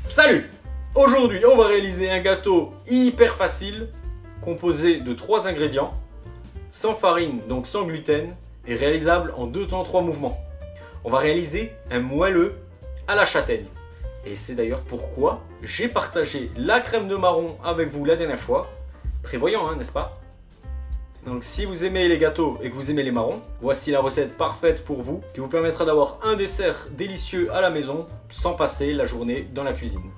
Salut! Aujourd'hui, on va réaliser un gâteau hyper facile, composé de 3 ingrédients, sans farine, donc sans gluten, et réalisable en 2 temps 3 mouvements. On va réaliser un moelleux à la châtaigne. Et c'est d'ailleurs pourquoi j'ai partagé la crème de marron avec vous la dernière fois. Prévoyant, hein, n'est-ce pas? Donc si vous aimez les gâteaux et que vous aimez les marrons, voici la recette parfaite pour vous, qui vous permettra d'avoir un dessert délicieux à la maison, sans passer la journée dans la cuisine.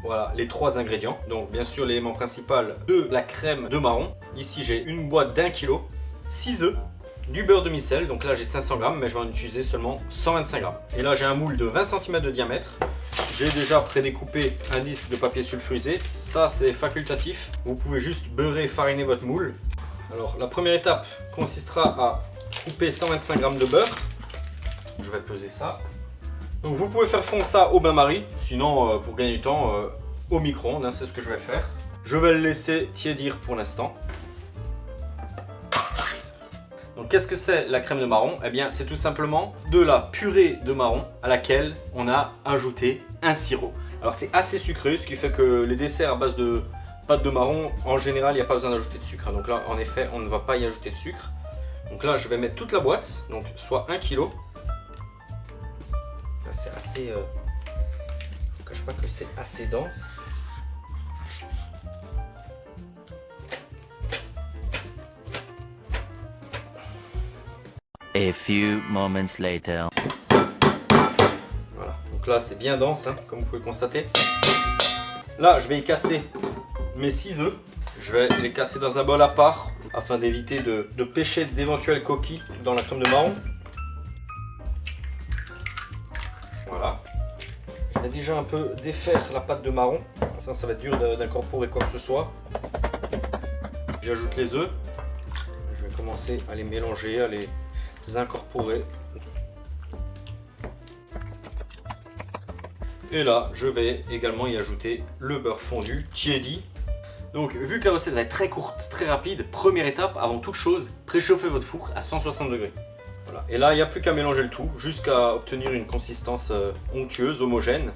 Voilà les 3 ingrédients. Donc bien sûr l'élément principal de la crème de marron. Ici j'ai une boîte d'1 kg, 6 œufs, du beurre demi-sel, donc là j'ai 500 g, mais je vais en utiliser seulement 125 g. Et là j'ai un moule de 20 cm de diamètre. J'ai déjà prédécoupé un disque de papier sulfurisé, ça c'est facultatif. Vous pouvez juste beurrer et fariner votre moule. Alors la première étape consistera à couper 125 g de beurre. Je vais peser ça. Donc vous pouvez faire fondre ça au bain-marie, sinon pour gagner du temps au micro-ondes, hein, c'est ce que je vais faire. Je vais le laisser tiédir pour l'instant. Donc qu'est-ce que c'est la crème de marron? Eh bien c'est tout simplement de la purée de marron à laquelle on a ajouté un sirop. Alors c'est assez sucré, ce qui fait que les desserts à base de pâte de marron, en général il n'y a pas besoin d'ajouter de sucre. Donc là en effet on ne va pas y ajouter de sucre. Donc là je vais mettre toute la boîte, donc soit 1 kg. C'est assez... je ne vous cache pas que c'est assez dense. A few moments later. Voilà, donc là c'est bien dense, hein, comme vous pouvez constater. Là je vais y casser mes 6 œufs. Je vais les casser dans un bol à part afin d'éviter de pêcher d'éventuelles coquilles dans la crème de marron. Voilà. Je vais déjà un peu défaire la pâte de marron. Ça va être dur d'incorporer quoi que ce soit. J'ajoute les œufs. Je vais commencer à les mélanger, à les incorporer. Et là, je vais également y ajouter le beurre fondu tiédi. Donc, vu que la recette va être très courte, très rapide, première étape, avant toute chose, préchauffez votre four à 160 degrés. Voilà. Et là, il n'y a plus qu'à mélanger le tout jusqu'à obtenir une consistance onctueuse, homogène.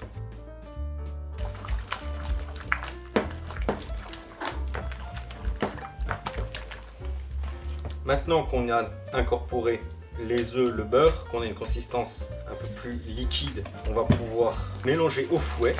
Maintenant qu'on a incorporé les œufs, le beurre, qu'on a une consistance un peu plus liquide, on va pouvoir mélanger au fouet.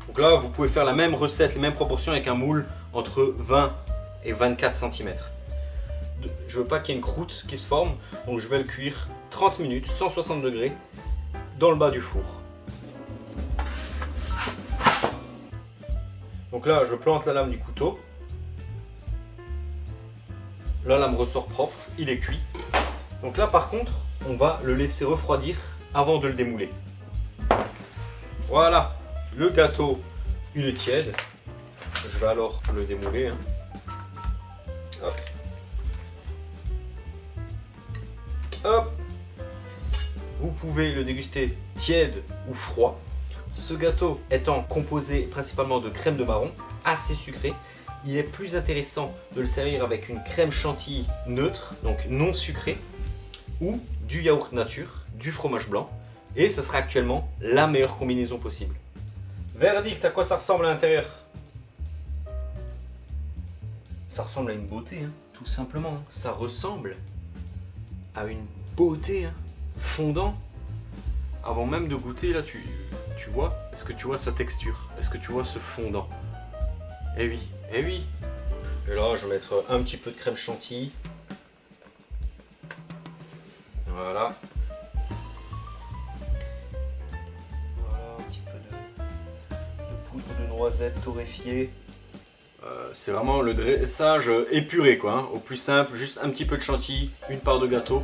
Donc là, vous pouvez faire la même recette, les mêmes proportions avec un moule entre 20 et 24 cm. Je veux pas qu'il y ait une croûte qui se forme, donc je vais le cuire 30 minutes, 160 degrés, dans le bas du four. Donc là, je plante la lame du couteau. La lame ressort propre, il est cuit. Donc là, par contre, on va le laisser refroidir avant de le démouler. Voilà. Le gâteau, il est tiède. Je vais alors le démouler. Hein. Hop. Hop. Vous pouvez le déguster tiède ou froid. Ce gâteau étant composé principalement de crème de marron, assez sucré, il est plus intéressant de le servir avec une crème chantilly neutre, donc non sucrée, ou du yaourt nature, du fromage blanc. Et ça sera actuellement la meilleure combinaison possible. Verdict, à quoi ça ressemble à l'intérieur? Ça ressemble à une beauté, hein, tout simplement. Hein. Ça ressemble à une beauté, hein, fondant. Avant même de goûter, là, tu vois? Est-ce que tu vois sa texture? Est-ce que tu vois ce fondant? Eh oui, eh oui. Et là, je vais mettre un petit peu de crème chantilly. Voilà. De noisettes torréfiées. C'est vraiment le dressage épuré quoi, hein. Au plus simple, juste un petit peu de chantilly, une part de gâteau